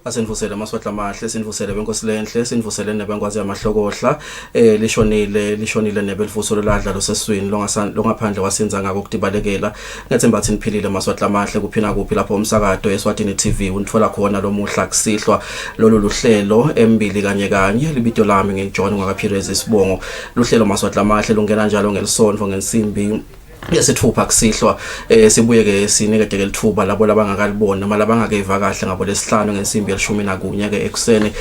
asenivusele amaswahla amahle sinivusele benkosi lenhle sinivusele nebengwazi yamahlokohla lishonile nebelivuso loladla loseswini longaphandle wasenza ngako ukudibalekela ngethemba athi niphilile amaswahla amahle kuphina kuphi lapho umsakazo Eswatini TV unithola khona lo muhla kusihlwa lolu luhlelo Embili Kanye Kanye libito lami ngiJohn ngakaphireza isibongo luhlelo amaswahla amahle lungena njalo ngelisonto ngensimbi yesithupha kusihlwa sibuye ke sinikede lithuba labo labangakalibona noma labangakeva kahle ngabo lesihlanu ngensimbi ye11 ke ekseni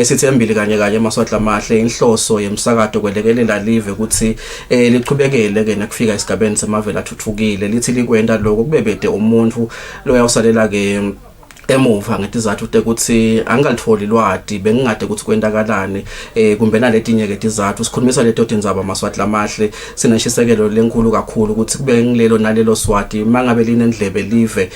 sithi Embili Kanye Kanye amaswahla amahle inhloso yemsakazo kwelekelela live ukuthi liqhubekele ke nakufika esigabeni semavela athuthukile lithi likwenda lokho kubebede umuntu lo yawusalela ke emuva ngetizathu ukuthi angalitholi lwadi bengingade ukuthi kwendakalani kumbe naletinye ke tizathu sikhulumisa leto tindzaba amaswahla amahle sinashisekelo lenkulu kakhulu ukuthi kube ngilelo nalelo swati mangabe linendlebe live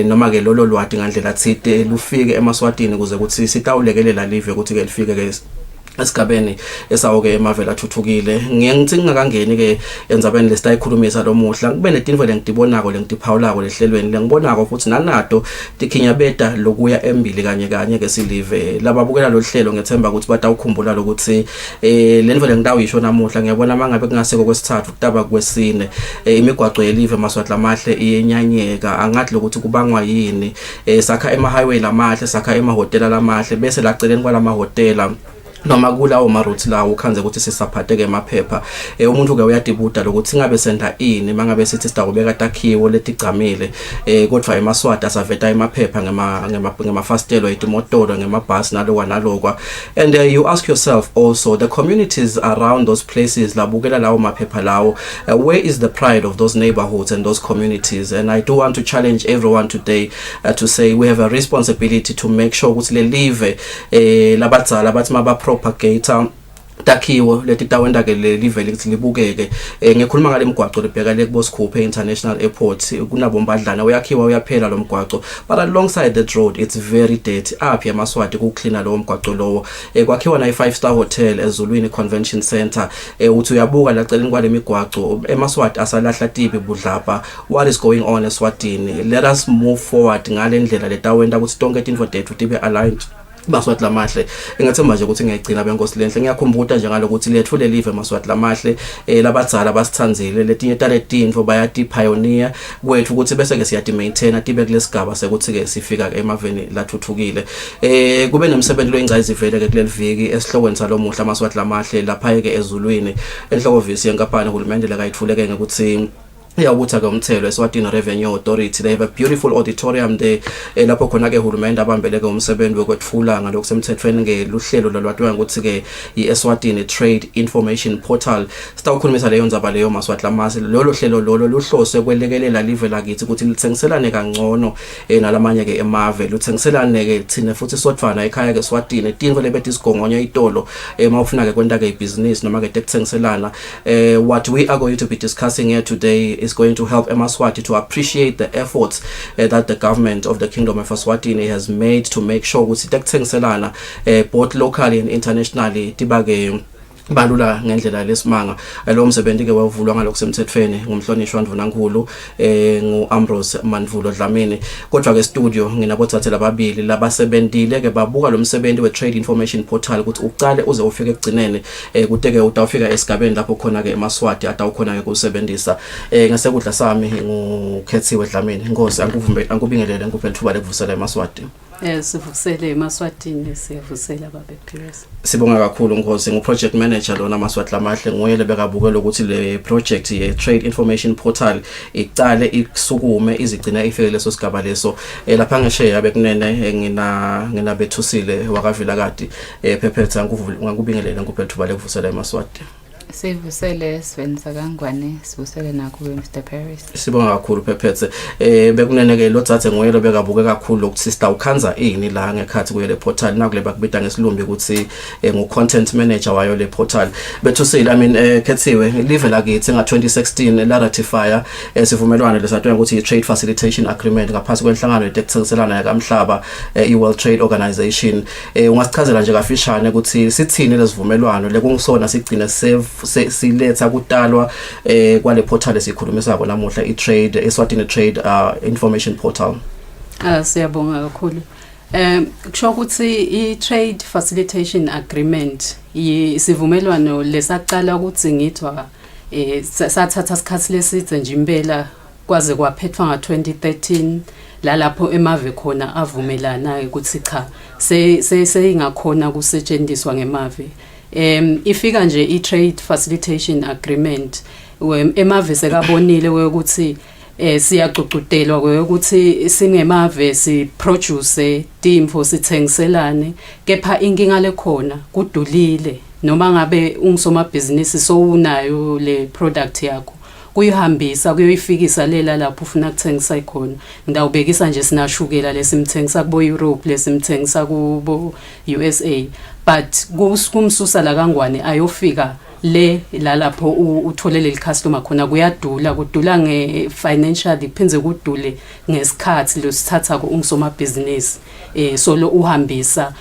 noma ke lolo lwadi ngandlela thide lufike emaswatini kuze ukuthi sitawulekelela live ukuthi ke lifike ke esigabeni esawo ke emavela athuthukile ngithi ngingakangeni ke enzabeni lesitayikhulumisa lo muhla kube netinto lengidibonako lengidiphawulako lehlelweni lengibonako futhi nanato tikhinyabeda lokuya Embili Kanye Kanye ke silive lababukela lo hlelo ngethemba ukuthi batawukhumbula lokuthi lenvo lengidawuyisho namuhla ngiyabona mangabe kungaseko kwesithathu kutaba kwesine imigwaqo yelive amaswahla amahle iyenyanyeka angathi lokuthi kubangwa yini sakha ema-highway lamahle sakha emahhotela lamahle bese laceleni kwalama hotela noma kulawo maruthi lawo ukhanze ukuthi sisaphatheke emaphepha umuntu ke uyadibuda lokuthi ngabe senda ini mangabe sithi sidakubeka takhiwo letigcamile kodwa emaswati asaveta emaphepha ngemafastelo etimotolo ngemabhasi nalokwa and you ask yourself also the communities around those places labukela lawo maphepha lawo where is the pride of those neighborhoods and those communities. And I do want to challenge everyone today to say we have a responsibility to make sure ukuthi le live labadzala bathi propagator takhiwo letitawenda ke live lithi libukeke ngikhuluma ngale mgwaqo lebheka le kuBosikhuphe International Airport kunabo mbadlana uyakhiwa uyaphela lo mgwaqo but alongside that road it's very dirty aphi emaswati kucleana lo mgwaqo lowo kwakhiwa na 5-star hotel eZulwini Convention Center uthi uyabuka laceleni kwale migwaqo emaswati asalahla tipi budlapha what is going on eSwatini. Let us move forward ngale ndlela letawenda ukuthi tonke tinto tethu tibe aligned maswahla amahle engathemba nje ukuthi ngiyigcina benkosi lenhle ngiyakhumbula nje ngalokuthi lethule live maswahla amahle labadzala basithanzile letinye taletinto bayati pioneer kwethu ukuthi bese ke siyadi maintain tibe kulesigaba sekuthi ke sifika emaveni lathuthukile kube nemsebenzi loyingcayizi vele ke kuleli viki esihlokweni salomuhla maswahla amahle lapha ke eZulwini enhlokovisi yenkampani uhulumende lakayithuleke ngokuthi yawutha ke umthelo Eswatini Revenue Authority. They have a beautiful auditorium there lapho khona ke uhulumende abambele ke umsebenzi wokwethula ngalokusemthethweni ke luhlelo lolwathiwa ukuthi ke iEswatini Trade Information Portal. Sitawukhulumisa leyo ndzaba leyo maswahla amahle lolo hlelo lolo luhlose kwelekelela live lakithi ukuthi lithengiselane kangcono nalamanye ke emave luthengiselane ke thina futhi sodvana ekhaya ke Eswatini tinvo lebethi sigongonya itolo mawufuna ke kwenta ke business noma ke tekuthengiselana. What we are going to be discussing here today is going to help Eswatini to appreciate the efforts that the government of the Kingdom of Eswatini has made to make sure ukuthi tekuthengiselana both locally and internationally tibake balula ngendlela lesimanga lo msebenzi ke wavulwa ngalokusemthethweni ngumhlonishwa Ndvunankulu nguAmbrose Mandvulo Dlamini kodwa ke studio nginabothathe lababili labasebenzile ke babuka lo msebenzi we-Trade Information Portal ukuthi uqale uze ufike ekugcineni kude ke utawufika esigabeni lapho khona ke emaswati atawukhona ke kusebenzisa ngasekudla sami ngukhethiwe Dlamini inkosi angikubingelele ngikuphe ithuba lekuvusela emaswati. Sivusele emaswatini siyavusela babe Pires. Sibonga kakhulu Nkosi ngu-project manager lona maswahla amahle nguyele bekabukela ukuthi le project ye Trade Information Portal iqale isukume izigcina ifike leso sigaba leso lapha ngesheya bekunene ngina bethusile wakavila kati phephetha ngikubingelele ngikuphe ithuba lekuvusela emaswati. Sivusele Svenza Kangwane sivusele nakuwe Mr Paris. Sibonga kakhulu phephethe bekunene ke lo thathe nguyelo bekabuke kakhulu ukuthi sister ukhanza ini la ngekhathi kuye le portal nakule bakubita ngesilumbi ukuthi ngu-content manager wayo le portal bethusile khethiwe live lakithi nga-2016 la ratifya sivumelwano lesathiwa ukuthi i-Trade Facilitation Agreement ngaphansi kwenhlangano yetekuthengiselana yakamhlaba i-World Trade Organization. Ungasichazela nje kafishane ukuthi sithini lesivumelwano lekungisona sigcine siletha kutalwa kwale portal esikhulumisako namuhla i-Trade Eswatini Trade Information Portal. Siyabonga kakhulu. Kusho ukuthi i-trade facilitation agreement isivumelwano lesaqala ukuthi ngithwa sathatha isikhathi leside nje impela kwaze kwaphethwa nga-2013 lapho emave khona avumelana ukuthi cha seyingakhona kusetshenziswa ngemave. Ifika nje i-trade facilitation agreement emave sekabonile ukuthi siyacucudelwa ukuthi singemave siproduce timfo sithengiselane, kepha inkinga lekhona kudulile noma ngabe ungisomabhizinisi sowunayo le product yakho kuyihambisa kuyoyifikisa lela lapho ufuna ukuthengisa khona. Ngidawubekisa nje sinashukela lesimthengisa kubo Europe lesimthengisa kubo USA, but kumsusa la kangwane ayofika la lapho utholele icustomer khona kudula nge-financial depends kudule ngesikhathi losithatha ko ungisomabhizinisi so lo uhambisa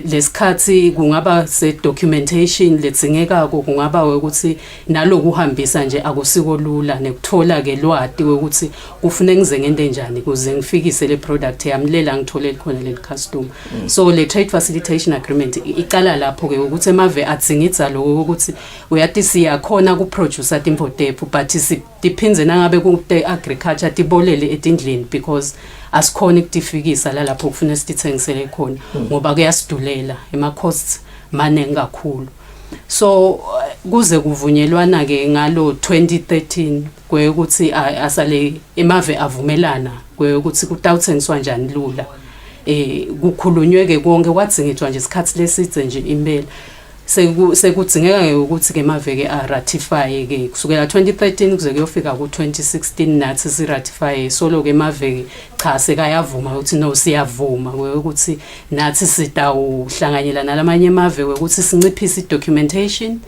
lesikhathi kungaba se documentation ledzingeka kungaba ukuthi naloku uhambisa nje akusiko lula nekuthola ke lwati ukuthi kufuneka ngize ngento enjani kuze ngifikise le product yami lela ngitholele khona le customer. So le trade facilitation agreement iqala lapho ke ukuthi emave atsingitsa lo ukuthi uyathi siyakhona kuproduce timfo tephu but depends nangabe ku agriculture tibolele etindlini because asikhona ukutifikisa la lapho kufuna sithengisele khona ngoba kuyasidulela ema costs maningi kakhulu. So kuze kuvunyelwana ke ngalo 2013 kwekuthi asale emave avumelana kwekuthi kutawuthengiswa njani lula kukhulunywe ke konke kwathingithwa nje isikhathi leside nje impela sekudzingeka ke ukuthi ke maveke ratify ke kusukela 2013 kuze kuyofika ku 2016 nathi si ratify solo ke maveke cha sekayavuma ukuthi no siyavuma ukuthi nathi sitawuhlanganyela nalamanye mave ukuthi sinciphise documentation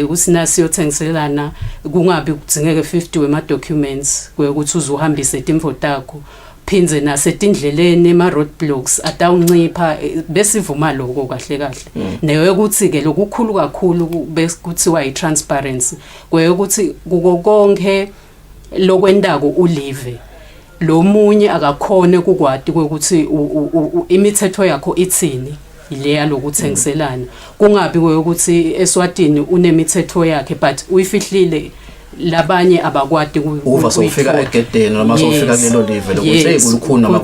ukuthi nasiyothengiselana kungabi kudzingeke 50 wema documents ukuthi uzuhambise timfo takho phinze nasetindleleni ema roadblocks atawuncipha besivuma lokho kahle neyo ukuthi ke lokukhulu kakhulu bekuthiwa i-transparency ukuthi kukonke lokwendako ulive lo munye akakhone kukwati ukuthi imithetho yakho ithini ileya lokuthengiselana kungabi ukuthi Eswatini unemithetho yakhe but uyifihlile labanye abakwati uva sofika egedeni noma sofika kulelo live lokuthi kulukhuni noma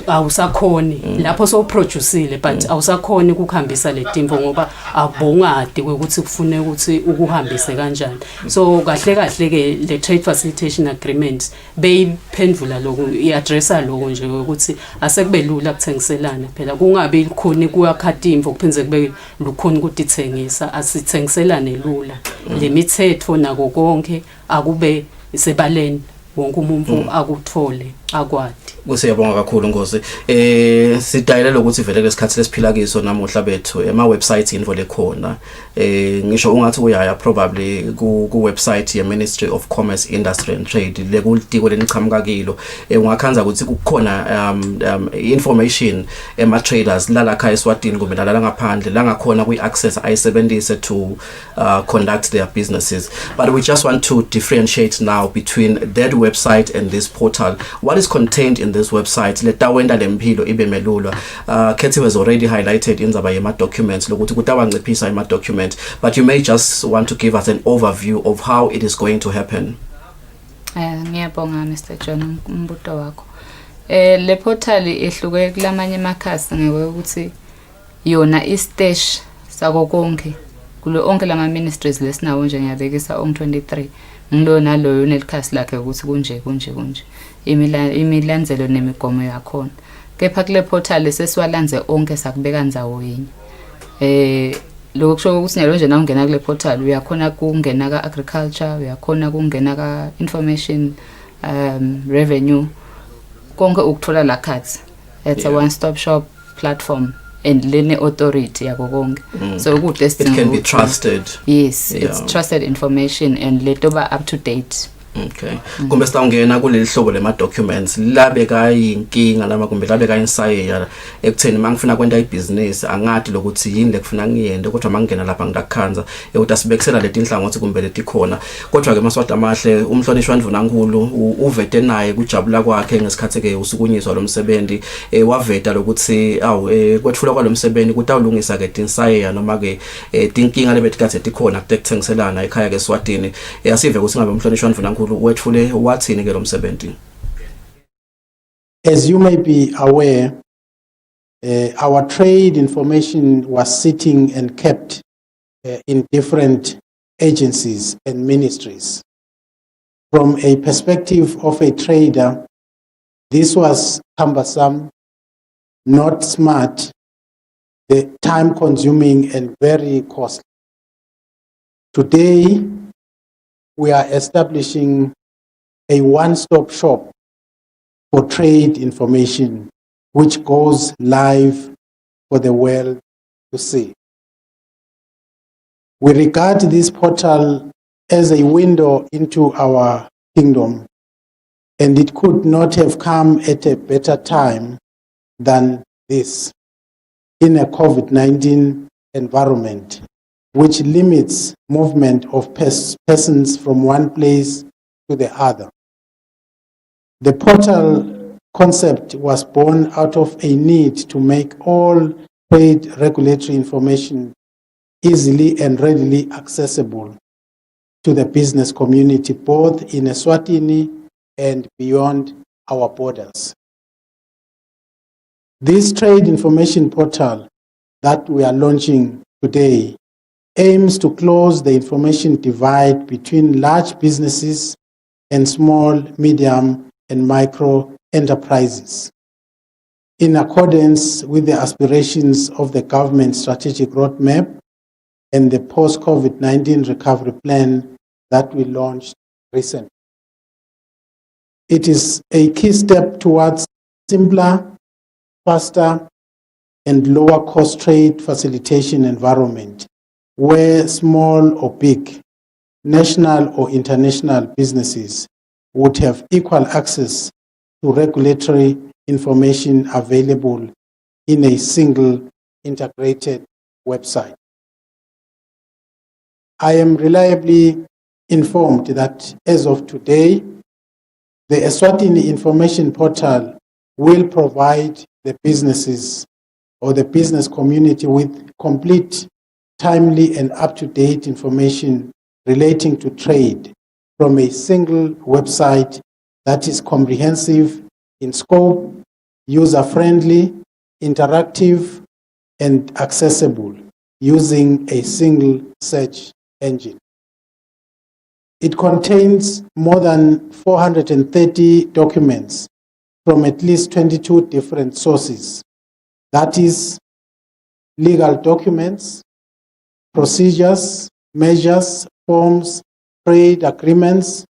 awusakhoni lapho so produceile but awusakhoni ukuhambisa le timfo ngoba abongadi ukuthi kufune ukuthi ukuhambise kanjani. So kahle ke le trade facilitation agreement beyiphendula lokho iaddressa lokho nje ukuthi asekube lula ukuthengiselana phela kungabi likhuni kuyakhatha imfo kuphenze kube lukhuni ukutithengisa asithengiselane lula le mithetho nako konke akube sebaleni wonke umuntu akuthole akwadi. Kusiyabonga kakhulu Nkosi. Sidayela ukuthi vele lesikhathi lesiphila kiso namuhla bethu ema website info lekhona ngisho ungathi uyaya probably ku website ye Ministry of Commerce, Industry and Trade lekulitiko lenichamka kilo ungakhanza ukuthi kukhona information ema traders lala kha Eswatini kumbe lala ngaphandle la ngakhona kwi access ayisebenzise to conduct their businesses. But we just want to differentiate now between that website and this portal. What is contained in this website letawenda lempilo ibe melulwa. Katie has already highlighted inzaba yema documents lokuthi kutawanciphisa ima document, but you may just want to give us an overview of how it is going to happen. Ngiyabonga Mr. John umbuto wakho. Le portal ehluke kulamanye amakhasi ngeke yona istash sako konke kulo onke lama ministries lesinawo nje ngiyabekisa on 23 ngilona loyo unelikhasi lakhe ukuthi kunje imilandzelo nemigomo yakhona, kepha kule portal sesiwalanze onke sakubeka ndzawo yinye. Lokho kusho ukuthi nyalo nje nawungena kule portal uyakhona kungena ka agriculture, uyakhona kungena ka information, revenue, konke ukuthola la khathi. It's a one stop shop platform and lene authority yako konke. So it can be trusted. Yes, it's trusted information and letoba up to date. Okay. Kumbe sitawungena kuleli hlobo lema documents labe kayinkinga noma kumbe labe kayinsayeya ekutheni mangifuna kwenta ibusiness angathi lokuthi yini lekufuna ngiyende kodwa mangena lapha ngidakhanza ukuthi asibekisela leti inhlangothi kumbe leti khona kodwa ke maswati amahle umhlonishwa Ndvunankulu uvete naye kujabula kwakhe ngesikhathi ke usukunyiswa lo msebenzi waveta lokuthi kwethula kwalomsebenzi kutawulungisa ke tinsayeya noma ke tinkinga lebetikaze tikhona kutekuthengiselana ekhaya ke Eswatini asive ukuthi ngabe umhlonishwa Ndvunankulu wethule wathini ke lo msebenzi. As you may be aware, our trade information was sitting and kept in different agencies and ministries. From a perspective of a trader, this was cumbersome, not smart, time-consuming and very costly. Today, we are establishing a one-stop shop for trade information, which goes live for the world to see. We regard this portal as a window into our kingdom, and it could not have come at a better time than this in a COVID-19 environment, which limits movement of persons from one place to the other. The portal concept was born out of a need to make all trade regulatory information easily and readily accessible to the business community, both in Eswatini and beyond our borders. This trade information portal that we are launching today aims to close the information divide between large businesses and small, medium, and micro enterprises. In accordance with the aspirations of the government strategic roadmap and the post-COVID-19 recovery plan that we launched recently. It is a key step towards simpler, faster, and lower cost trade facilitation environment where small or big, national or international businesses would have equal access to regulatory information available in a single integrated website. I am reliably informed that as of today, the Eswatini information portal will provide the businesses or the business community with complete, timely and up-to-date information relating to trade from a single website that is comprehensive in scope, user-friendly, interactive, and accessible using a single search engine. It contains more than 430 documents from at least 22 different sources. That is, legal documents, procedures, measures, forms, trade agreements,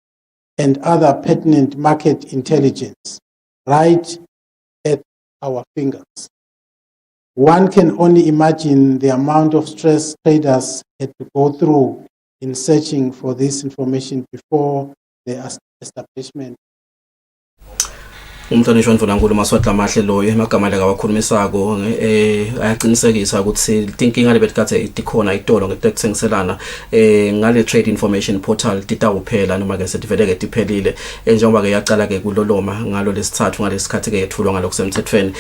and other pertinent market intelligence right at our fingers. One can only imagine the amount of stress traders had to go through in searching for this information before the establishment. Umhlonishwa Ndvunankulu maswati amahle loyo emagama la kawakhulumisako ayaqinisekisa ukuthi inkinga lebetikathe ikhona itolo ngetekuthengiselana ngale trade information portal titawuphela noma ke setiveleke tiphelile njengoba ke yaqala ke kuloloma ngalo lesithathu ngalesikhathi ke yethulwa ngalokusemthethweni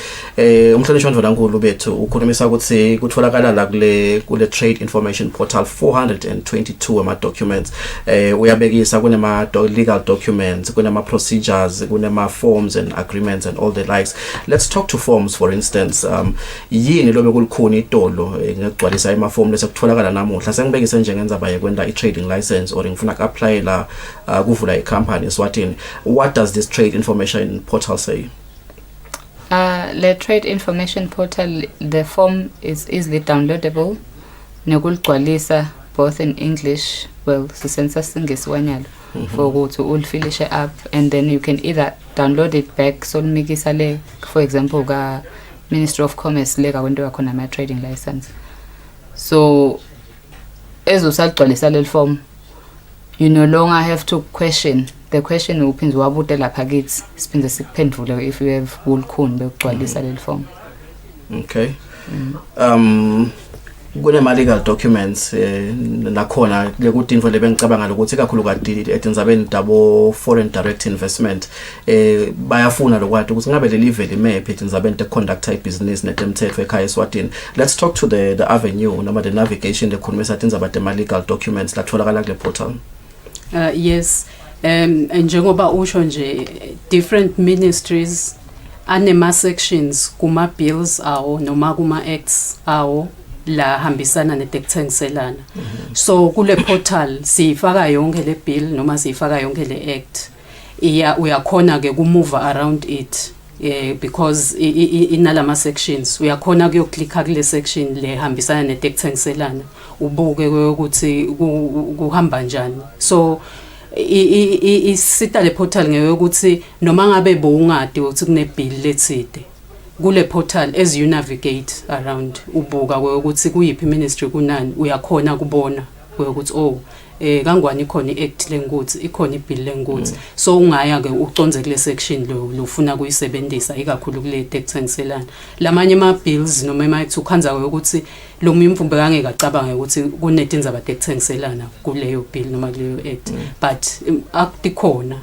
umhlonishwa Ndvunankulu bethu ukhulumisa ukuthi kutholakala la kule trade information portal 422 ama documents uyabekisa kunema legal documents kunema procedures kunema forms and agreements and all the likes. Let's talk to forms, for instance. Yini lobe kulikhona itolo ngigcwalisa ama form lesekutholakala namuhla sengibekise njengendzaba yekwenda i-trading license or ngifuna ku-apply la kuvula i-company Eswatini. What does this trade information portal say? The trade information portal, the form is easily downloadable. Nekulgcwalisa both in English, well, sisenza singesiwanyalo. For to all finish it up, and then you can either download it back. So mikisale, for example, ga Ministry of Commerce lega wendo akona my trading license. So as usagcwalisa le form, you no longer have to question the question uphinde wabude lapha kithi siphinde sikuphendule if you have ulkhuni bekugcwalisa leli form. Okay. Kune legal documents nakhona lekuthi info lebengicabanga ukuthi kakhulukati etinzabeni dabo foreign direct investment bayafuna lokwati ukuthi ngabe leli vele map etinzabeni te conduct business netemthetho ekhaya Eswatini. Let's talk to the avenue noma the navigation lekhulumisa tinzaba te legal documents latholakala kule portal. Yes, njengoba usho nje different ministries anema sections kuma bills awo noma kuma acts awo la hambisana netekuthengiselana. So kule portal sifaka yonke le bill noma sifaka yonke le act. Uyakhona ke ku move around it because inalama sections uyakhona kuyoklikha kule section le hambisana netekuthengiselana ubuke ukuthi kuhamba njani. So isita le portal ngeyokuthi noma ngabe bowungadi ukuthi kune bill letside kule portal as you navigate around ubuka ukuthi kuyiphi ministry kunani uyakhona kubona ukuthi kangwani ikhona iact lenguthi ikhona ibill lenguthi. So ungaya ke uconze kule section lo ufuna kuyisebenzisa ikakhulu kule tekuthengiselana lamanye ama bills noma emayithi ukhanza ukuthi lo mimfumbe kangeke acabanga ukuthi kunetinzaba tekuthengiselana kuleyo bill noma kuleyo act but akukhona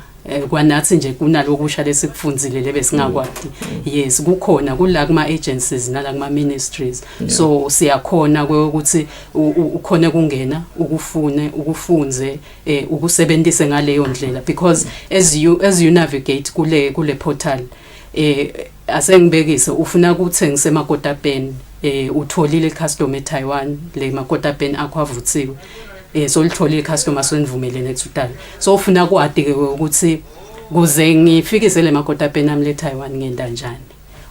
kwanathi nje kunalokusha lesikufunzile lebe singakwadi. Yes, kukhona kula kuma agencies nala kuma ministries. So siyakhona ukuthi ukhona kungena ukufunze ukusebenzise ngaleyo ndlela because as you navigate kule portal asengibekise ufuna ukuthengisa emakota pen utholile customer eTaiwan le makota pen akho avuthiwe so litholile customer senivumelene kuthutala. So ufuna kwadi ke ukuthi kuze ngifikise le makota pen ami le Taiwan ngenda njani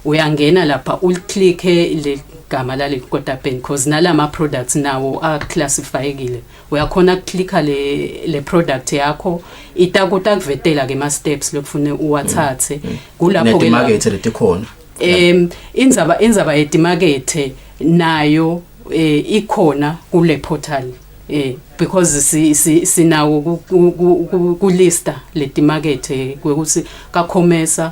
uyangena lapha uclick le gama la le kota pen because nalama products nawo a classifyekile uyakhona ukclicka le product yakho itakuta kuvetela ke ma steps lokufune uwathathe kulapho ke market letikhona inzaba yetimakethe nayo ikhona kule portal because sinawo kulista letimakethe ukuthi kakhomesa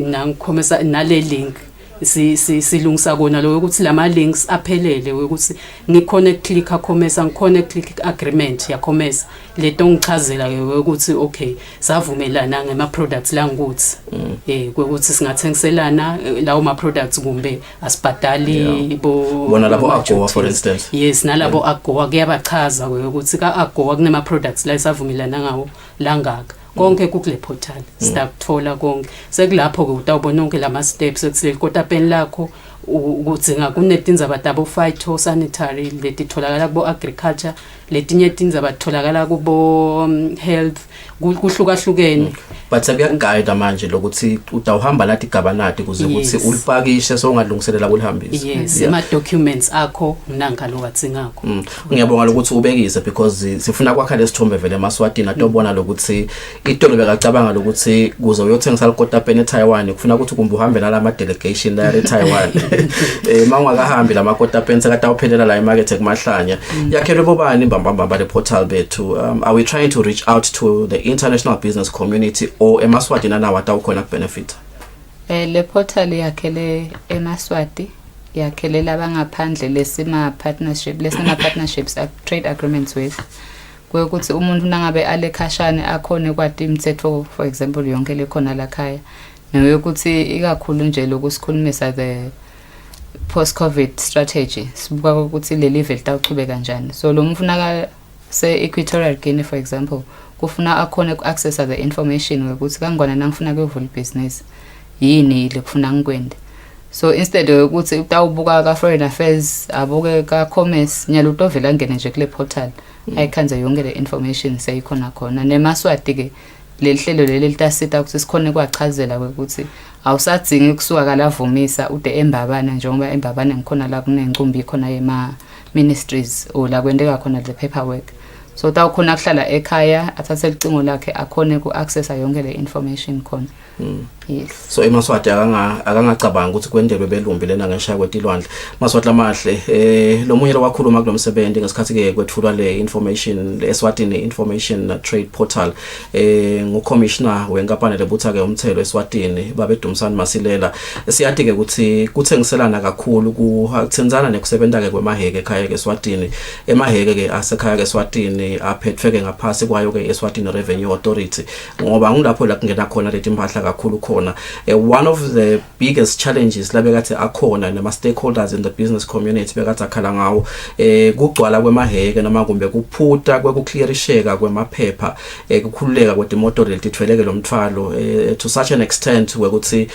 nangikhomesa nale link silungisa kona lo ukuthi lama links aphelele ukuthi ngikhona ukclicka khomesa ngikhona ukclick agreement ya khomesa leto ngichazela ke ukuthi okay savumelana ngema products la ngikuthi ukuthi singathengiselana lawo ma products kumbe asibhadali bona labo agowa for instance. Yes, nalabo agowa kuyabachaza ukuthi ka agowa kunema products la isavumelana ngawo langaka konke kule portal sitakuthola konke sekulapho ke utawubona konke lama steps ekusile kota pen lakho ukudzinga kunetinzaba tabo phytosanitary letitholakala kubo agriculture letinye tinzaba titholakala kubo health kuhlukahlukene but sebuyaguide manje lokuthi utawuhamba lathi gabanati kuze ukuthi ulipakishe so ungalungiselela kulihambisa. Yes, ama documents akho nanka lo watsingakho. Ngiyabonga lokuthi ubekise because sifuna kwakha lesithombe vele eMaswatini atobona lokuthi itolo bekacabanga lokuthi kuze uyothengisa likota pen eTaiwan kufuna ukuthi kumbe uhambe nalama delegation la eTaiwan mangakahambi lama kota pen sekatawuphelela la emarket ekumahlanya yakhelwe bobani imbambamba le portal bethu. Are we trying to reach out to the international business community or eMaswatini nawo atawukhona kubenefit? Le portal yakhele eMaswati yakhele labangaphandle lesima partnerships trade agreements with ukuthi umuntu nangabe alekhashane akhone kwati imithetho for example yonke lekhona la khaya nokuthi ikakhulu nje lokusikhulumisa the post covid strategy sibuka ukuthi le level tawuchube kanjani. So lo mfunaka se Equatorial Guinea for example kufuna akhone ku access the information ukuthi kangona nangifuna ukuvula business yini lekufuna ngikwende. So instead ukuthi utawubuka ka foreign affairs abuke ka commerce nyalo utovela ngene nje kule portal ayikhanze yonke le information seyikhona khona neMaswati ke lelihlelo leli litasita ukuthi sikhone kwachazela ukuthi awusadzingi kusuka kala vumisa ude embabana njengoba embabana ngikhona la kunencumbi khona yema ministries o la kwendeka khona the paperwork. So tawukhona kuhlala ekhaya athathe icingo lakhe akhone ku access yonke le information khona. Yes. So eMaswati akangacabanga ukuthi kwendelwe belumbi lena ngeshaya kwetilwandle. Maswati lamahle lo munye lowakhuluma kulomsebenzi ngesikhathi ke kwethulwa le information le Eswatini information trade portal ngucommissioner wenkampani lebutha ke umthelo eSwatini babedumisana Masilela. Siyathi ke ukuthi kuthengiselana kakhulu kuthenzana nekusebenta ke kwemaheke ekhaya ke eSwatini. Emaheke ke asekhaya ke eSwatini aphethwe ke ngaphasi kwayo ke eSwatini Revenue Authority ngoba ngilapho la kungena khona leti impahla kakhulu khona. One of the biggest challenges labekathi akhona nama stakeholders in the business community bekathi akhala ngawo kugcwala kwemaheke noma kumbe kuphutha kwekuclearisheka kwemaphepha kukhululeka kwetimoto letithweleke lo mthwalo to such an extent wekuthi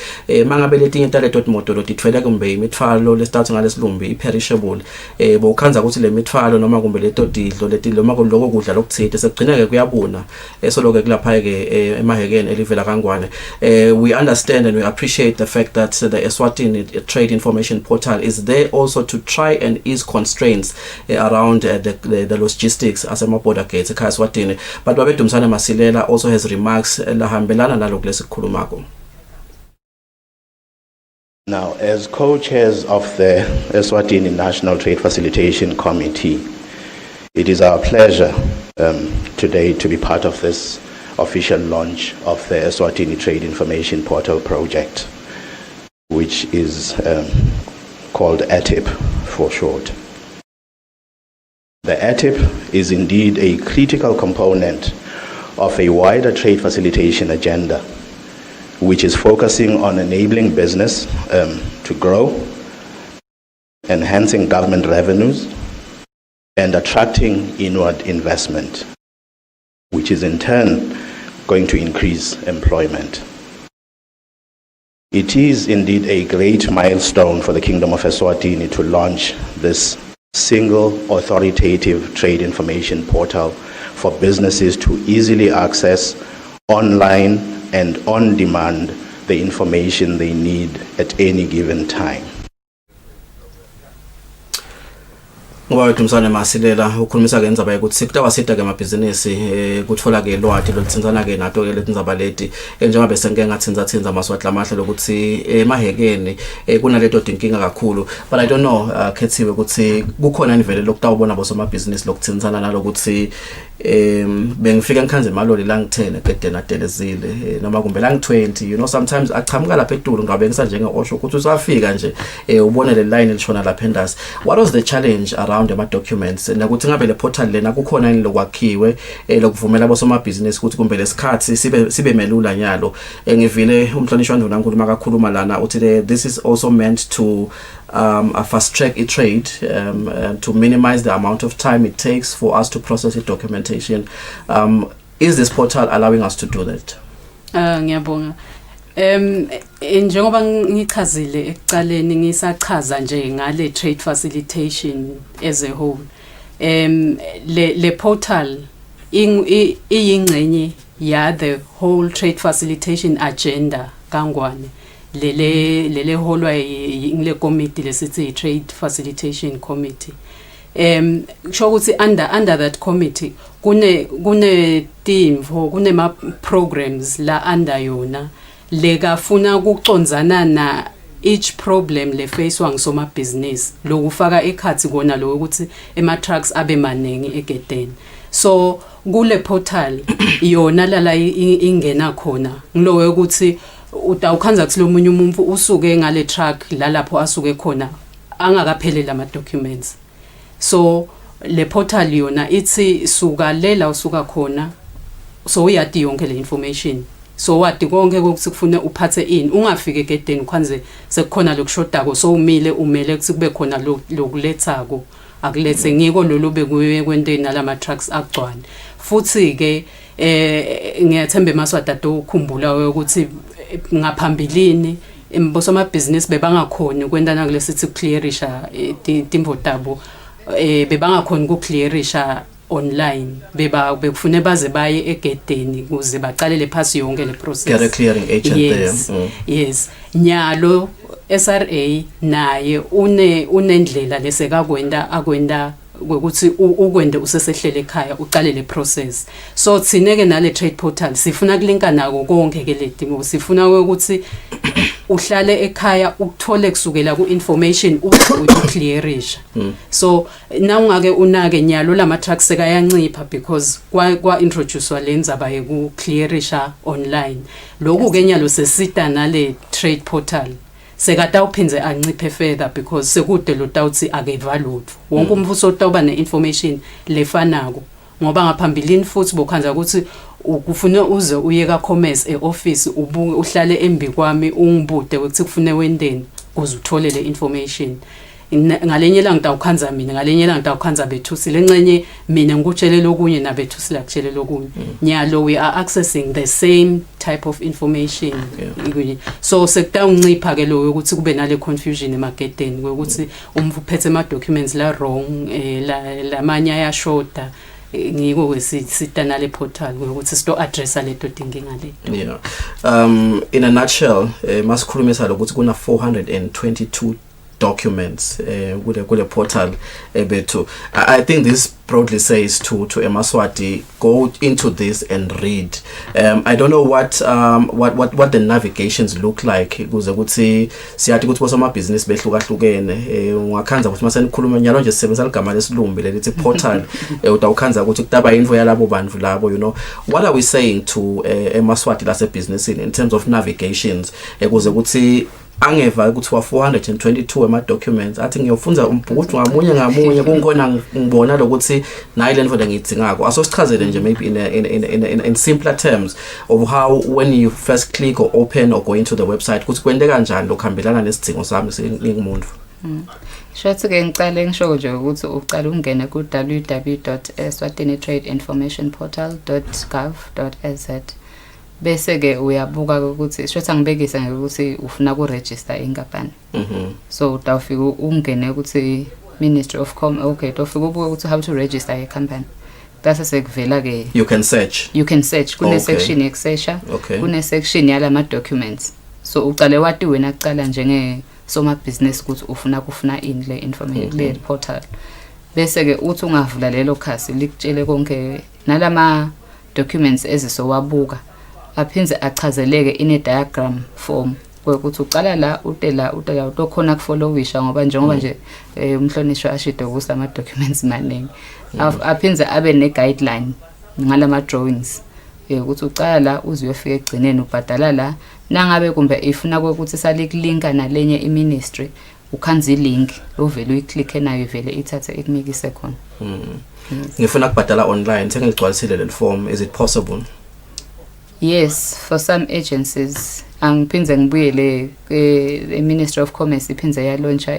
mangabe letinye intaleto timoto letithweleke kumbe imithwalo lesithathu ngalesilumbi iperishable bokhanza ukuthi le mithwalo noma kumbe leto didlo letilo noma lokho kudla lokuthithe sekugcineke kuyabuna soloke kulapha ke emahekeni elivela kangwane. We understand and we appreciate the fact that the Eswatini Trade Information Portal is there also to try and ease constraints around the logistics as a border gates ekhaya Eswatini, but babedumisana Masilela also has remarks lahambelana nalokho lesikhulumako. Now, as co-chairs of the Eswatini National Trade Facilitation Committee, it is our pleasure today to be part of this official launch of the Eswatini Trade Information Portal project, which is called ATIP for short. The ATIP is indeed a critical component of a wider trade facilitation agenda, which is focusing on enabling business to grow, enhancing government revenues, and attracting inward investment, which is in turn going to increase employment. It is indeed a great milestone for the Kingdom of Eswatini to launch this single authoritative trade information portal for businesses to easily access online and on demand the information they need at any given time. Ngoba wethumisana Masilela ukhulumisa ke indzaba ukuthi kutawasida ke amabhizinisi kuthola ke lwati lolitsinzana ke nato ke letindzaba leti njengoba sengeke ngathinza Maswati lamahle lokuthi emahekeni kunaleto dinkinga kakhulu, but I don't know Khethiwe ukuthi kukhona nivele lokutawubona bosomabhizinisi lokuthinzana nalokuthi bengifika ngikhanze maloli la ngithene egedeni adelezile noma kumbe la ngi20, you know, sometimes achamuka lapha etulu ngabe ngisanje ngeosho ukuthi usafika nje ubone le line elishona lapha endasi. What was the challenge around ama documents nakuthi ngabe le portal lena kukhona ini lokwakhiwe lokuvumela abosomabhizinisi ukuthi kumbe lesikhathi sibe melula nyalo. Ngivile umhlonishwa nduna ngikhuluma kakhuluma lana uthi this is also meant to fast track trade to minimize the amount of time it takes for us to process the documentation. Is this portal allowing us to do that? Ngiyabonga. Njengoba ngichazile ekuqaleni ngisachaza nje ngale trade facilitation as a whole. Le portal iyingcenye ya the whole trade facilitation agenda kangwane. Lele holwa ngile committee lesithi Trade Facilitation Committee. Kusho ukuthi under that committee kune team kune ma programs la under yona lekafuna ukucondzana na each problem le facewa ngisoma business lokufaka ekhathi kona lo ukuthi ema trucks abe maningi egedeni. So kule portal yona lala ingena khona ngilowe ukuthi utawukhanza kuthi lo munye umuntu usuke ngale truck lalapho asuke khona angakaphelele ama documents. So le portal yona ithi suka lela usuka khona so uyati yonke le information. So wati konke ukuthi kufuna uphathe ini ungafike egedeni kwanze sekukhona lokushodako so umele ukuthi kube khona lokulethako akulethe ngiko lolu bekuye kwenteni nalama trucks agcwane. Futhi ke ngiyathemba Maswati ukukhumbula ukuthi ngaphambilini bosomabhizinisi bebangakhona ukwentana kulesithi clearisha timvotabo bebangakhona ukclearisha online bekufune baze baye egedeni kuze baqalele phasi yonke le process. Get a clearing agent there. Yes. Nyalo SRA naye unendlela lesekakwenda ukuthi ukwende usesehlele ekhaya uqale le process. So thineke nale trade portal sifuna kulinka nako konke ke ledingo, sifuna ukuthi uhlale ekhaya ukuthole kusukela ku information uyiclearisha. So na ungake unake nyalo lama trucks sekayancipha because kwa introducewa lenza baye ku clearisha online. Lokhu ke nyalo sesita nale trade portal sekata uphinze anciphe further because sekude lo tawuthi akevalue wonke umvuso utawuba ne-information lefanako ngoba ngaphambilini futhi bokhanza ukuthi ukufuna uze uye ka-commerce e-office ubuke uhlale embi kwami ungibude ukuthi kufune wendeni kuze uthole le information. Ngalenye la ngitawukhanza mina, ngalenye la ngitawukhanza bethusi lencenye mina ngikutshele lokunye nabethusi la kutshele lokunye. Nyalo we are accessing the same type of information. So sekutawuncipha ke lo ukuthi kube nale confusion emarketeni ukuthi umuphethe ama documents la wrong la manya yashoda. Ngiko kwesita nale portal ukuthi sito addressa leto dinkinga leto. Yeah. In a nutshell, masikhulumisa ukuthi kuna 422 documents with a portal bethu. I think this broadly says to Eswatini, go into this and read. I don't know what the navigations look like kuze ukuthi siyathi ukuthi bosoma business behlukahlukene ungakhanza ukuthi mase nikhuluma nyalo nje sisebenzisa igama lesilumbi lelithi portal utawukhanza ukuthi kutaba info yalabo bantu labo, you know. What are we saying to Eswatini lase business in terms of navigations kuze ukuthi angeva ukuthi wa 422 ama documents athi ngiyofunza umbhukuthi ngamunye kungona ngibona lokuthi nayi lento ngiyidingako asosichazele nje maybe in simpler terms of how when you first click or open or go into the website ukuthi kwende kanjani lokuhambelana nesidingo sami ngingumuntu. Shothi ke ngicale ngisho nje ukuthi uqala ungene ku www.eswatinitradeInformationPortal.gov.za bese ke uyabuka ukuthi shothi angibekisa ukuthi ufuna ku register inkampani. So utawufika ungene ukuthi Ministry of okay utawufika ubuke ukuthi how to register a company. Bese sekuvela ke you can search kune section yekusesha kune section yala ma documents. So uqale wathi wena kucala njenge soma business ukuthi ufuna in le information le portal. Bese ke uthi ungavula lelo khasi likutshele konke nalama documents ezisowabuka aphinze achazeleke in a diagram form ukuthi uqala la utela utokhona kufollowisha ngoba njengoba nje umhlonishwa ashide ukuthi ama documents maningi aphinze abe ne guideline ngalama drawings ukuthi uqala la uze uyofika egcineni ubhadala la nangabe kumbe ifuna ukuthi salikulinka nalenye iministry ukhanza ilink ovela uyiclick nayo ivele ithathe ikumikise khona. Ngifuna ukubhadala online sengigcwalisile le form, is it possible? Yes, for some agencies angiphinze ngibuyele the Ministry of Commerce iphinze yalauncha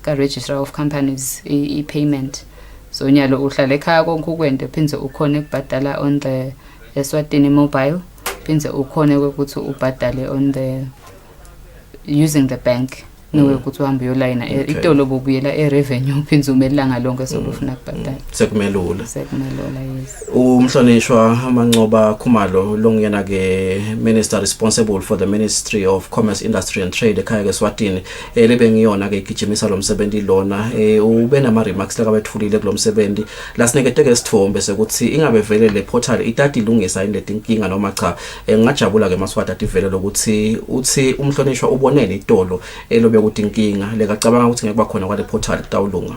ka Register of Companies i-payment. So nyalo uhlala ekhaya konke ukwende phinze ukhona ukubhadala on the Eswatini mobile, phinze ukhona ukuthi ubhadale on the using the bank. Nowe ukuthi uhambe yolayina itolo bobuyela revenue phinze umelanga lonke sokufuna kubhadala. Sekumelula. Yes. Umhlonishwa amancoba Khumalo longena ke minister responsible for the Ministry of Commerce, Industry and Trade ekhaya ke Eswatini lebe ngiyona ke igijimisa lo msebenzi lona ube nama remarks la kabethulile kulomsebenzi lasinekete ke sithombe sekuthi ingabe vele le portal itati ilungisa indle inkinga noma cha ngingajabula ke Maswati ativele lokuthi uthi umhlonishwa ubonene itolo elobe ukuthi inkinga lekacabanga ukuthi ngeke bakhona kwale portal kutawulunga.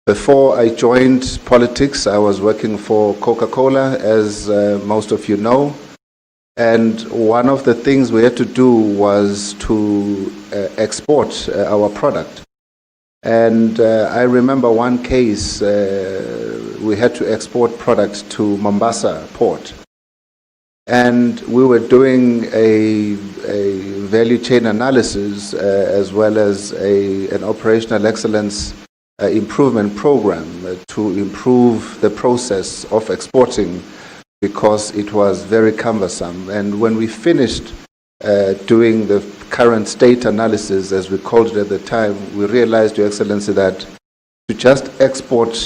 Before I joined politics, I was working for Coca-Cola, as most of you know. And one of the things we had to do was to export our product. And I remember one case, we had to export product to Mombasa port. And we were doing a value chain analysis as well as an operational excellence improvement program to improve the process of exporting because it was very cumbersome. And when we finished doing the current state analysis, as we called it at the time, we realized, Your Excellency, that to just export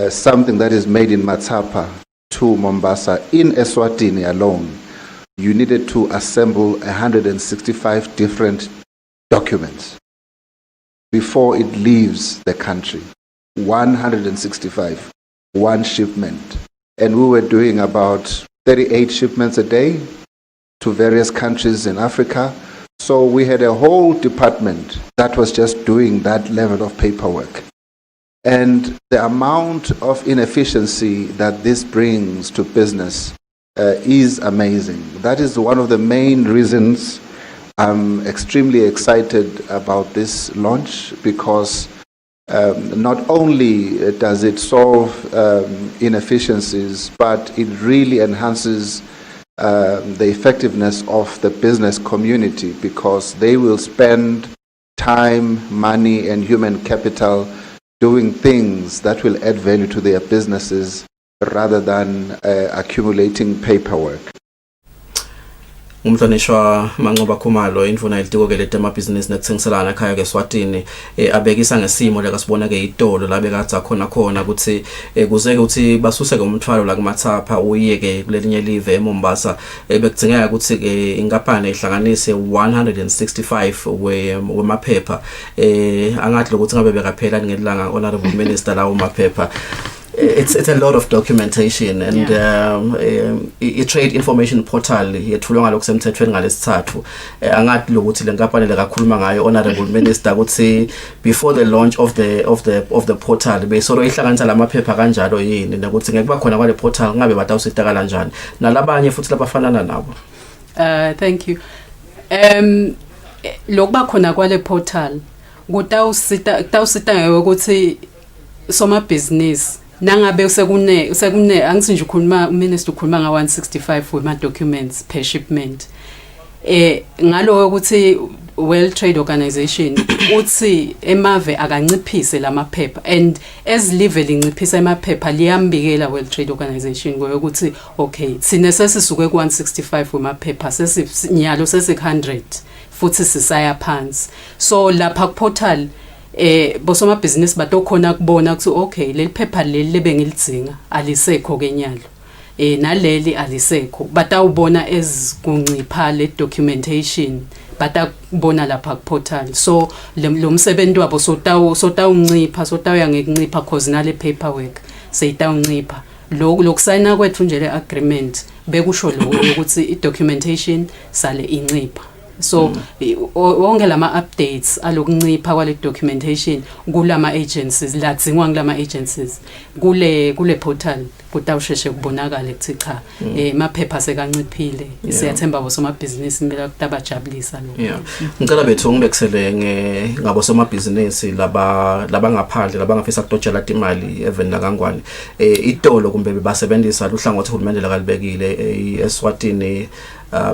something that is made in Matsapa to Mombasa in Eswatini alone, you needed to assemble 165 different documents before it leaves the country. 165, one shipment. And we were doing about 38 shipments a day to various countries in Africa. So we had a whole department that was just doing that level of paperwork. And the amount of inefficiency that this brings to business is amazing. That is one of the main reasons I'm extremely excited about this launch, because not only does it solve inefficiencies, but it really enhances the effectiveness of the business community, because they will spend time, money, and human capital doing things that will add value to their businesses rather than accumulating paperwork. Umhlonishwa Manqoba Khumalo indvuna ilitiko ke leta amabhizinisi nekuthengiselana ekhaya ke Eswatini abekisa ngesimo leka sibona ke itolo la bekatha khona ukuthi kuzeke ukuthi basuse ke umthwalo la kumathapha uye ke kulelinye live eMombasa bekudzingeka ukuthi ke inkampani ihlanganise 165 wemaphepha angathi ukuthi ngabe bekaphela ngelanga honorable minister la umaphepha. It's a lot of documentation, and i-trade information portal yethulwa ngalokho semthethweni ngalesithathu angathi lokuthi lenkampani lekakhuluma ngayo honorable minister ukuthi before the launch of the portal besolo ihlanganisa lamaphepha kanjalo yini nokuthi ngeke kuba khona kwale portal ngabe batawusita kanjani nalabanye futhi labafanana nabo. Thank you. Lokuba khona kwale portal kutawusita ukuthi soma business nangabe sekune angithi nje ukhuluma uminister ukhuluma nga 165 wema documents per shipment ngalo ukuthi World Trade Organization uthi emave akanciphise lamaphepha, and as live linciphisa emaphepha liyambikela World Trade Organization ngokuthi okay sine sesisuke ku 165 wemaphepha sesinyalo sesi 100 futhi sisaya phansi. So lapha ku portal bosoma business batokhona kubona ukuthi okay leli phepha leli lebengilidzinga alisekho kenyalo naleli alisekho, batawubona ezikuncipha le documentation batakubona lapha ku portal. So lo msebenzi wabo sotawuncipha sotawuya ngekuncipha cause nale paperwork seyitawuncipha. Lokusayina kwethu nje le agreement bekusho ukuthi i documentation sale incipha. So wonke lama updates alokuncipha kwale documentation kulama agencies ladzingwa ngilama agencies kule portal kutawusheshe kubonakala ukuthi cha maphepha sekanciphile. Siyathemba bosoma business impela kutabajabulisa lo. Ngicela bethu ngibekisele ngabosoma business laba ngaphandle labangafisa kudojela imali even nakangwane itolo kumbe basebenzisa luhlangothi uhulumende lakalibekile iEswatini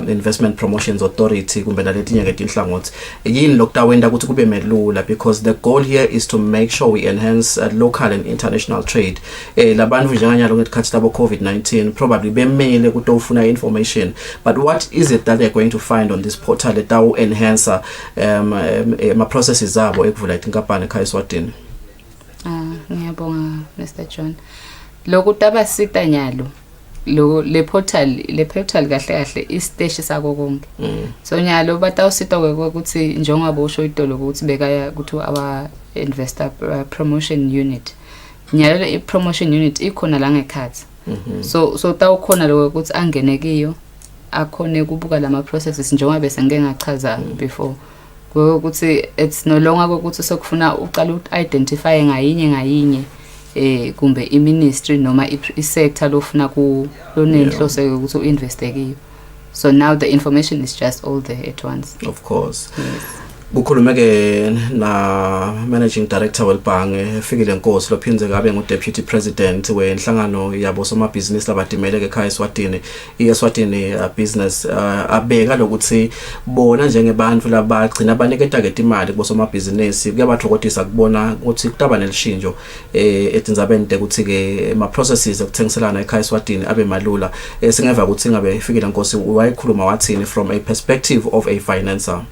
Investment Promotions Authority kumbe naletinye ke tinhlangothi yini lokutawenda ukuthi kube melula, because the goal here is to make sure we enhance local and international trade. Labantu njenganyalo ngekhathi labo COVID-19 probably bemele kutofuna information, but what is it that they're going to find on this portal that will enhance ma processes zabo ekuvula inkampani ekhaya Eswatini? Ngiyabonga Mr John. Lokutaba sita nyalo le portal kahle isiteshi sako konke. So nyalo batawusita ukuthi njengoba usho itolo ukuthi bekaya ukuthi our investor promotion unit nyalo le promotion unit ikhona la ngekhathi. So tawukhona lokho ukuthi angene kiyo akhone kubuka lama processes njengoba bese ngeke ngachaza before ukuthi it's no longer ukuthi sokufuna uqala identify ngayinye kumbe iministry noma isector lofuna ku lonenhlose ukuthi uinveste kiyo. So now the information is just all there at once. Of course. Yes. Kukhulume ke na managing director welbhange efikile Nkosi lophinze kabe ngudeputy president wenhlangano yabo somabhizinisi labadimele ke ekhaya Eswatini iEswatini business abeka lokuthi bona njengebantu labagcina baniketa ke imali kubosomabhizinisi kuyabathokozisa kubona ukuthi kutaba nelishintsho etinzabente ukuthi ke ama processes ekuthengiselana ekhaya Eswatini abe malula. Singeva ukuthi ngabe efikile Nkosi wayikhuluma wathini from a perspective of a financer.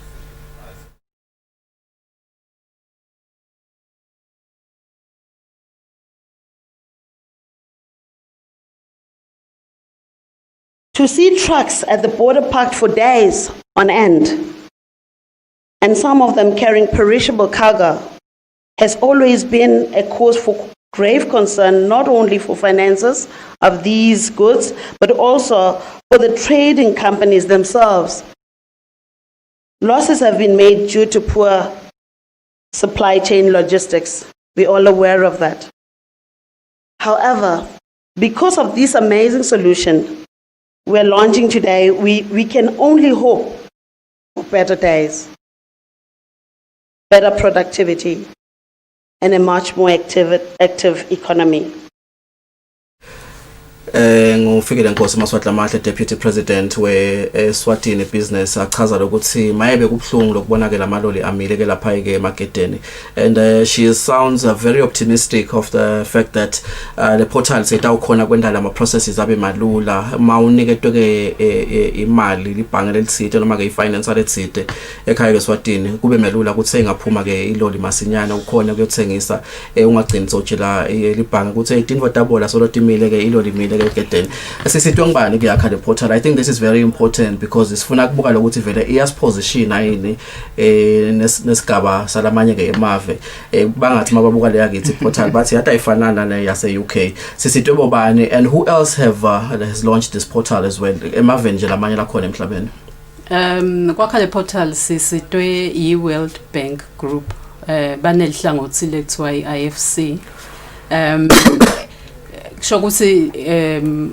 To see trucks at the border parked for days on end, and some of them carrying perishable cargo has always been a cause for grave concern, not only for finances of these goods, but also for the trading companies themselves. Losses have been made due to poor supply chain logistics. We're all aware of that. However, because of this amazing solution we're launching today, we can only hope for better days, better productivity, and a much more active economy. Ngufikile Nkosi Maswatla Mahle, Deputy President we Eswatini Business, achaza ukuthi mayebe kubhlungu lokubona ke lamaloli amile ke lapha ke emarketeni, and she sounds very optimistic of the fact that the portal setawukhona kwendala ama processes abe malula mawuniketwe ke imali libhange lelisite noma ke ifinance lelisite ekhaya ke Eswatini kube melula ukuthi engaphuma ke iloli masinyana ukhona kuyothengisa ungagcini sojela libhange ukuthi idingo tabola solotimile ke iloli imile ke sisitwe ngibani kuyakha le portal. I think this is very important because isifuna kubuka lokuthi vele iyasiposition ayini nesigaba salamanye ke emave bangathi mababuka le yakithi portal bathi yata ifanana ne yase UK. Sisitwe bobani and who else has launched this portal as well emave nje lamanye lakhona emhlabeni? Kwakha le portal sisitwe i-World Bank Group banelihlangothi lekuthiwa i-IFC. Kusho ukuthi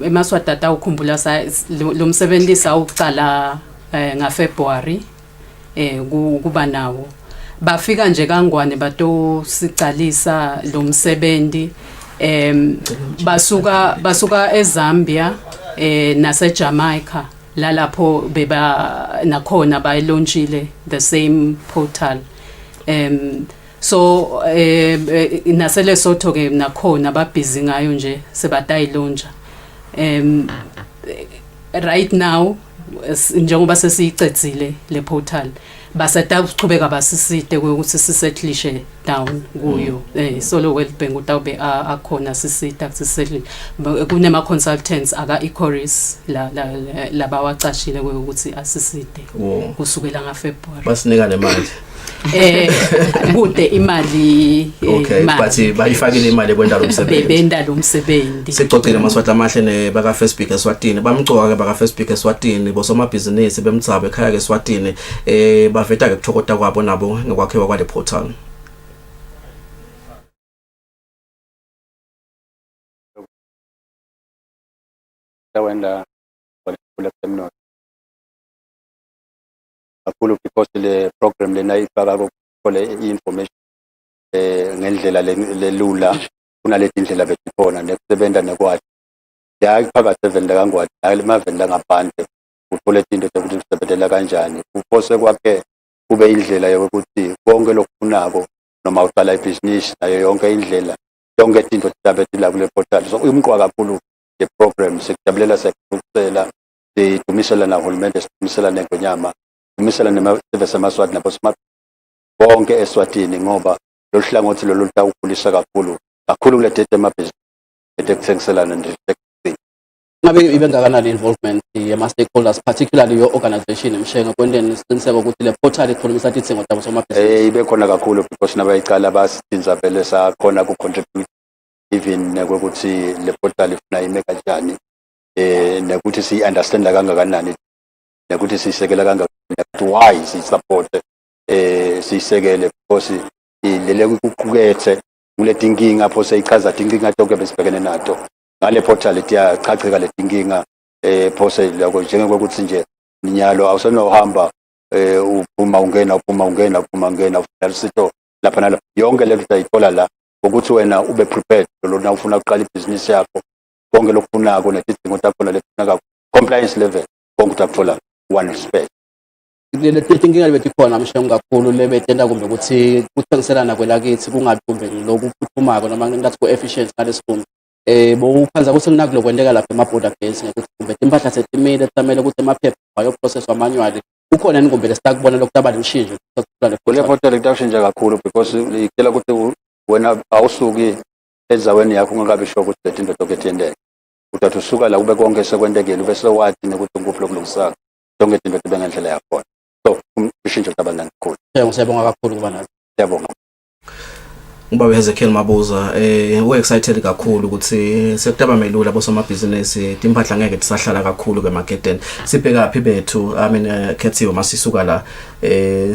eMaswatata ukhumbula lo msebenzi sawuqala ngaFebruary kuba nawo bafika nje kangwane bato sicalisa lo msebenzi basuka eZambia nase Jamaica lalapho beba nakhona bayilonchile the same portal. So nasele Sotho ke nakhona babhizi ngayo nje sebatayilonja. Right now njengoba sesiyicedzile le portal basata ukuchubeka basisite ukuthi sisetlishe down kuyo solo World Bank utawube akhona sisita sisettle kunema consultants aka Ecoris la bawacashile ukuthi asisite kusukela ngaFebruary basinika nemali kude imali okay but bayifakile imali kwenda lo msebenzi benda lo msebenzi sicocile Maswatla Mahle ne baka Facebook Eswatini bamgcoka ke baka Facebook Eswatini bosomabhizinisi bemtsaba ekhaya ke Eswatini baveta ke kuthokota kwabo nabo ngokwakhiwa kwale portal. Wenda kule semino akulu because le program lena ifaka ukole information ngendlela lelula kunaleti indlela betikhona nekusebenta nekwathi ya iphakathi evenda kangwathi hayi mavenda ngaphandle uthola into ukuthi usebenzela kanjani upose kwakhe kube indlela yokuthi konke lokufunako noma uqala ibusiness nayo yonke indlela yonke into tabethila kule portal so umqwa kakhulu the program sekujabulela sekucela sidumisela na uhulumende sidumisela nenkonyama sidumisela nemasevese amaswati nabo smart bonke Eswatini ngoba lo hlangothi lo lutawukhulisa kakhulu kule date emabhizinisi ethengiselana nje ngabe ibengakanani involvement yama stakeholders particularly your organization emshenga kwendeni isiqiniseko ukuthi le portal ikhulumisa ithengo tabo somabhizinisi ibe khona kakhulu because nabayicala basidinza vele sakhona ku contribute even ukuthi le portal ifuna ime kanjani nekuthi si understand kangakanani nekuthi sisekela kangakanani why si support sisekele because lele kuqukethe kule thinking apho seyichaza thinking atoke besibhekene nato ngale portal iyachacheka le thinking phose lokho njengokuthi nje ninyalo awusenohamba uphuma ungena sito lapha nalapha yonke le nto ayithola la ukuthi wena ube prepared lona ufuna uqala ibusiness yakho konke lokufunako netidingo takho lefunaka compliance level konke utakuthola one respect le thinking alibethi khona mshenga kakhulu lebetenda kumbe ukuthi kuthengiselana kwelakithi kungabi kumbe lokuphuthumako noma ngathi ku efficient ngalesifundo bowuphanza ukuthi kunakulo kwendeka lapha ema-border gates ngokuthi kumbe impahla setimile kusamele ukuthi amaphepha ayoprocesswa manually ukhona ninkumbe lesakubona lokhu abali ushintsho kule portal kutawushintsha kakhulu because ikela ukuthi wena awusuki enzaweni yakho ungakabi sure ukuthi le into tokethende uthatha usuka la kube konke sekwendekile bese wathi ukuthi ngikuphi lokulungisaka zonke into tibe ngendlela yakho so ushintsho tabalana kakhulu siyabonga kakhulu kuba nazo siyabonga Ngiba Hezekiel Mabuza we excited kakhulu ukuthi sekutaba melula bosomabhizinisi impahla ngeke tisahlala kakhulu kemarketeni sibheka phi bethu Kethiwe masisuka la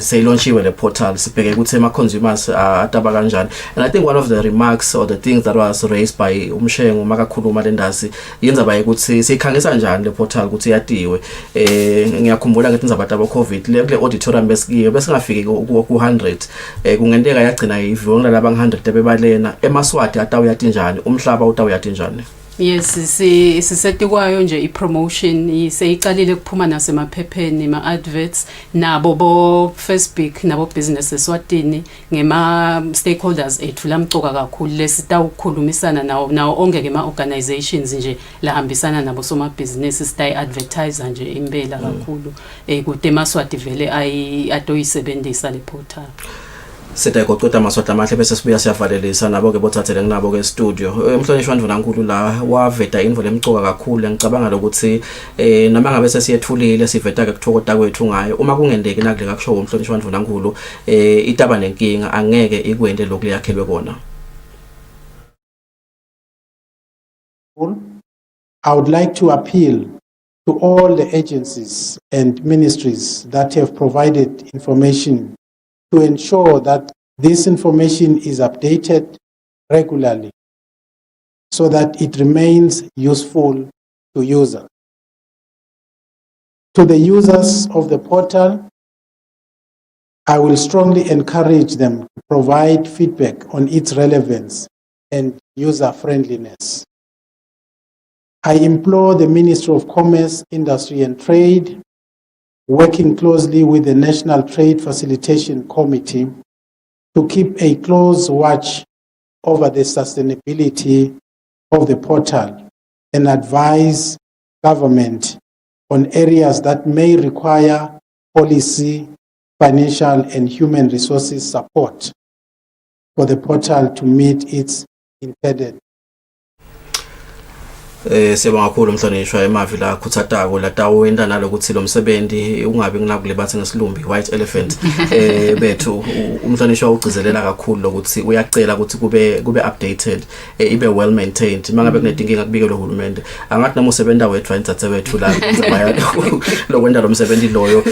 seyilonchiwe le portal sibheke ukuthi ema consumers ataba kanjani. And I think one of the remarks or the things that was raised by umshengo makakhuluma lendasi yenza baye ukuthi sikhangisa kanjani le portal ukuthi yatiwe. Ngiyakhumbula ukuthi inzaba taba covid le auditorium bese ngafiki ku 100 kungenteka yagcina ivonga labang 100 ebebalena emaswati atawuyati njani umhlaba utawuyati njani. Yes, sisetikwayo nje ipromotion seyiqalile kuphuma nasemaphepheni ma-adverts nabo bo Facebook nabo business Eswatini ngema stakeholders ethu lamcoka kakhulu lesitawukhulumisana nawo onke ngema organizations nje lahambisana nabo somabhizinisi sitayi advertise nje impela kakhulu kude emaswati vele atoyisebenzisa le portal. Sithe qoqoda amaswati amahle bese sibuya siyavalelisa nabo ke bothathele nginabo ke studio. Umhlonishwa Ndvunankulu la waveta info lemcoka kakhulu ngicabanga ukuthi noma ngabe sesiyethulile siveta ke kuthokota kwethu ngayo uma kungendeki nakule kakusho umhlonishwa Ndvunankulu itaba nenkinga angeke ikwende lokhu yakhelwe kona. I would like to appeal to all the agencies and ministries that have provided information to ensure that this information is updated regularly so that it remains useful to users. To the users of the portal, I will strongly encourage them to provide feedback on its relevance and user-friendliness. I implore the Ministry of Commerce, Industry and Trade, working closely with the National Trade Facilitation Committee, to keep a close watch over the sustainability of the portal and advise government on areas that may require policy, financial and human resources support for the portal to meet its intended. Siyabonga kakhulu umhlonishwa emavi la khuthatako la tawenda nalokuthi lo msebenzi ungabi nginakule bathi ngesilumbi white elephant bethu umhlonishwa ugcizelela kakhulu lokuthi uyacela ukuthi kube updated ibe well maintained mangabe kunedinkinga kubikelwe uhulumende angathi noma usebenza wethu ayintsathe wethu la ngizabaya lokwenda lo msebenzi loyo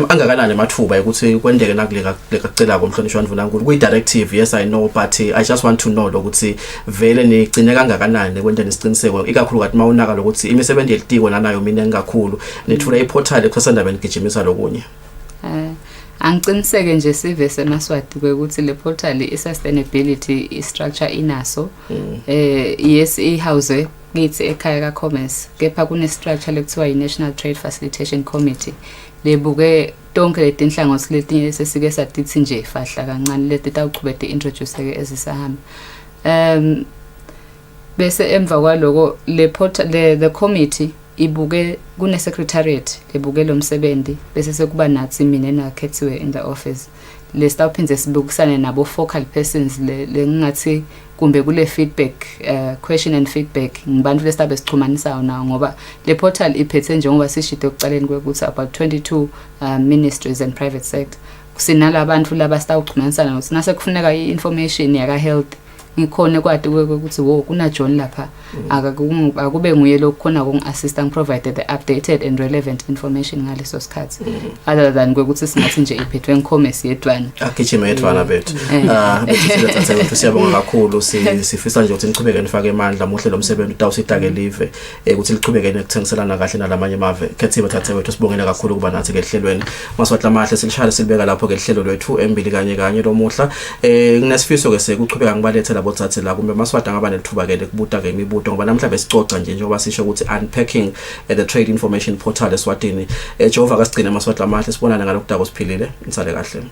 angakanani mathuba ukuthi kwendeke nakule kacela komhlonishwa Ndvunankulu kuyi directive. Yes, I know, but I just want to know lokuthi vele nigcine kangakanani kwenda nesiqiniseko ikakhulu kathi mawunaka lokuthi imisebenzi yelitiko nanayo mina engakhulu nethula iportal ekhosandaba ngigijimisa lokunye. Angiciniseke nje sive semaswati ukuthi le portal i-sustainability structure inaso yes ihouse kithi ekhaya ka commerce kepha kune structure lekuthiwa i-National Trade Facilitation Committee lebuke tonke letinhlangothi letinye sesike sadithi nje fahla kancane leti tawuqhubeka introduce ke ezisahamba bese emva kwaloko le portal the committee ibuke kune secretariat lebuke lo msebenzi bese sekuba nathi mina nakhethiwe in the office lesitawuphinze sibukisane nabo focal persons le ngathi kumbe kule feedback question and feedback ngibantu lesitabe sichumanisa nawo ngoba le portal iphethe njengoba sishide ukucaleni kwekuthi about 22 ministries and private sector kusinala abantu laba sitawuchumanisa nawo sinase kufuneka i-information yaka health ngikhona kwati ukuthi wo kuna John lapha akube nguye lokukhona ukungi-assist provide the updated and relevant information ngaleso sikhathi other than ukuthi singathi nje iphethwe ngicommerce yedwana agijima yedwana bethu bethu siyabonga kakhulu sifisa nje ukuthi niqhubeke nifake amandla muhle lo msebenzi utawusitake live ukuthi liqhubeke nekuthengiselana kahle nalamanye amave Kethiwe Thathewethu sibongela kakhulu kuba nathi ke ehlelweni maswatla amahle silishaya silibeka lapho ke ihlelo lwethu Embili Kanye Kanye lomuhla nginesifiso ke sekuqhubeka ngibalethela bothathe la kumbe maswata ngaba nethuba ke kubuta ke imibuto ngoba namhlanje sicoca nje njengoba sisho ukuthi unpacking the trade information portal Eswatini Jehova kasigcina maswatla amahle sibonana ngalokudaba siphilile nisale kahle.